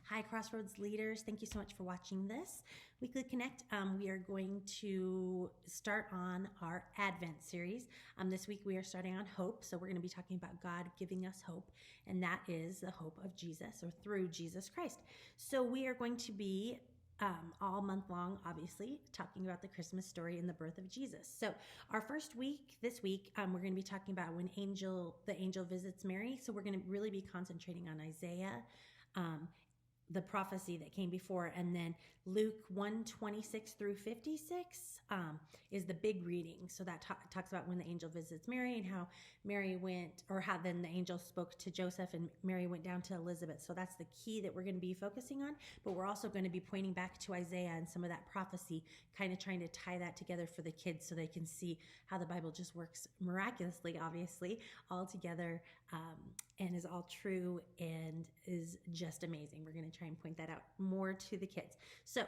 Hi, Crossroads leaders. Thank you so much for watching this Weekly Connect. We are going to start on our Advent series. This week we are starting on hope. So we're going to be talking about God giving us hope, and that is the hope of Jesus or through Jesus Christ. So we are going to be all month long, obviously, talking about the Christmas story and the birth of Jesus. So our first week, this week, we're going to be talking about when the angel visits Mary. So we're going to really be concentrating on Isaiah, the prophecy that came before, and then Luke 1:26 through 56 is the big reading. So that talks about when the angel visits Mary and how Mary went, or how then the angel spoke to Joseph and Mary went down to Elizabeth. So that's the key that we're going to be focusing on, but we're also going to be pointing back to Isaiah and some of that prophecy, kind of trying to tie that together for the kids so they can see how the Bible just works miraculously, obviously, all together, and is all true and is just amazing. We're going to try and point that out more to the kids. So,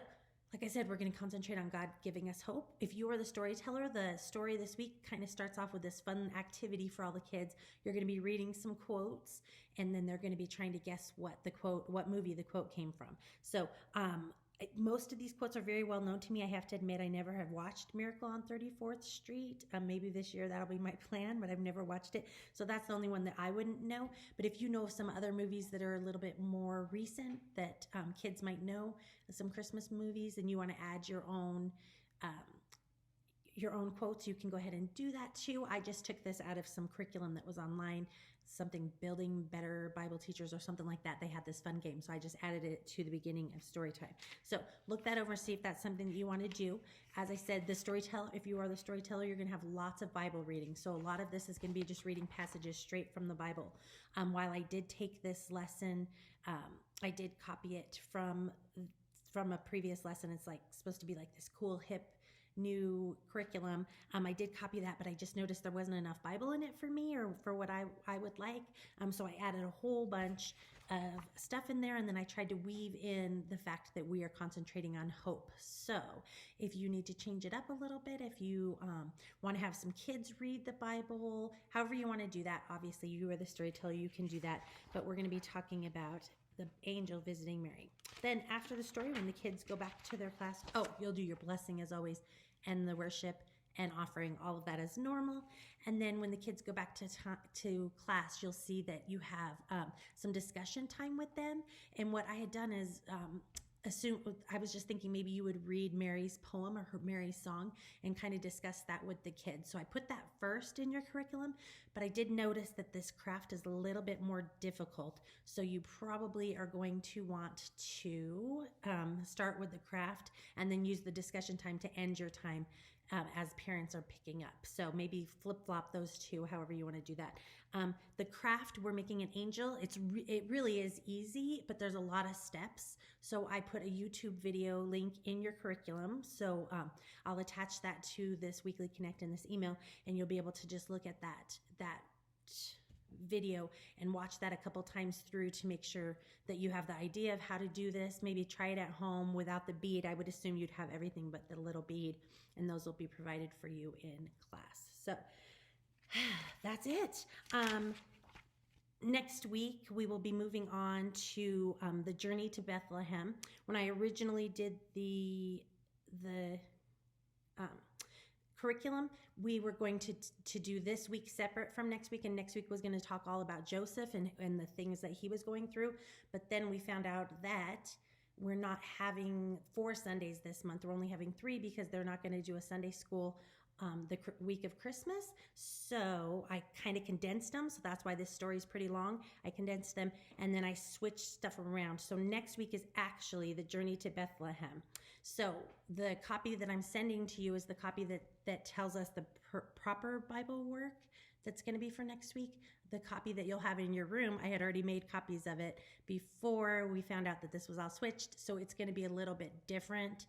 like I said, we're going to concentrate on God giving us hope. If you are the storyteller, the story this week kind of starts off with this fun activity for all the kids. You're going to be reading some quotes, and then they're going to be trying to guess what movie the quote came from. So, most of these quotes are very well known to me. I have to admit, I never have watched Miracle on 34th Street. Maybe this year that'll be my plan, but I've never watched it. So that's the only one that I wouldn't know. But if you know of some other movies that are a little bit more recent that kids might know, some Christmas movies, and you want to add your own quotes, you can go ahead and do that too. I just took this out of some curriculum that was online, something Building Better Bible Teachers or something like that. They had this fun game, so I just added it to the beginning of story time. So look that over and see if that's something that you want to do. As I said, the storyteller, if you are the storyteller, you're going to have lots of Bible reading. So a lot of this is going to be just reading passages straight from the Bible. While I did take this lesson, I did copy it from a previous lesson. It's like supposed to be like this cool, hip, new curriculum. I did copy that, but I just noticed there wasn't enough Bible in it for me or for what I would like. So I added a whole bunch of stuff in there, and then I tried to weave in the fact that we are concentrating on hope. So if you need to change it up a little bit, if you want to have some kids read the Bible, however you want to do that, obviously you are the storyteller, you can do that, but we're going to be talking about the angel visiting Mary. Then after the story, when the kids go back to their class, you'll do your blessing as always, and the worship and offering, all of that as normal. And then when the kids go back to class, you'll see that you have some discussion time with them. And what I had done is I was just thinking maybe you would read Mary's poem or Mary's song and kind of discuss that with the kids. So I put that first in your curriculum, but I did notice that this craft is a little bit more difficult. So you probably are going to want to start with the craft and then use the discussion time to end your time as parents are picking up. So maybe flip-flop those two, however you want to do that. The craft, we're making an angel. It really is easy, but there's a lot of steps. So I put a YouTube video link in your curriculum. So I'll attach that to this Weekly Connect in this email, and you'll be able to just look at that video and watch that a couple times through to make sure that you have the idea of how to do this. Maybe try it at home without the bead. I would assume you'd have everything but the little bead, and those will be provided for you in class. So that's it. Next week, we will be moving on to the journey to Bethlehem. When I originally did the curriculum, we were going to do this week separate from next week, and next week was going to talk all about Joseph and the things that he was going through. But then we found out that we're not having 4 Sundays this month. We're only having 3 because they're not going to do a Sunday school the week of Christmas. So I kind of condensed them. So that's why this story is pretty long. I condensed them and then I switched stuff around. So next week is actually the journey to Bethlehem. So the copy that I'm sending to you is the copy that tells us the proper Bible work that's going to be for next week. The copy that you'll have in your room, I had already made copies of it before we found out that this was all switched. So it's going to be a little bit different.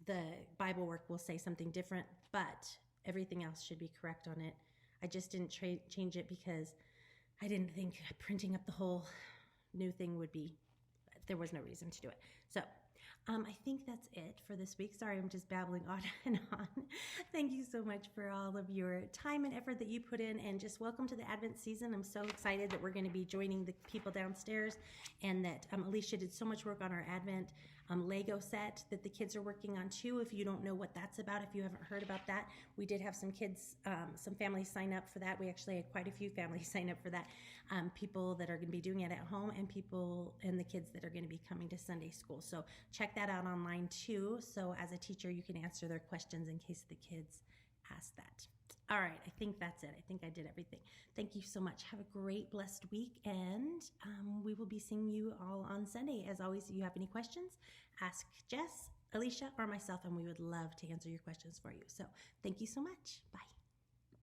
The Bible work will say something different, but everything else should be correct on it. I just didn't change it because I didn't think printing up the whole new thing there was no reason to do it. So I think that's it for this week. Sorry, I'm just babbling on and on. Thank you so much for all of your time and effort that you put in, and just welcome to the Advent season. I'm so excited that we're going to be joining the people downstairs, and that Alicia did so much work on our Advent Lego set that the kids are working on too. If you don't know what that's about, if you haven't heard about that, we did have some kids, some families sign up for that. We actually had quite a few families sign up for that. People that are going to be doing it at home, and people and the kids that are going to be coming to Sunday school. So check that out online too. So as a teacher, you can answer their questions in case the kids ask that. All right, I think that's it. I think I did everything. Thank you so much. Have a great, blessed week, and we will be seeing you all on Sunday. As always, if you have any questions, ask Jess, Alicia, or myself, and we would love to answer your questions for you. So thank you so much. Bye.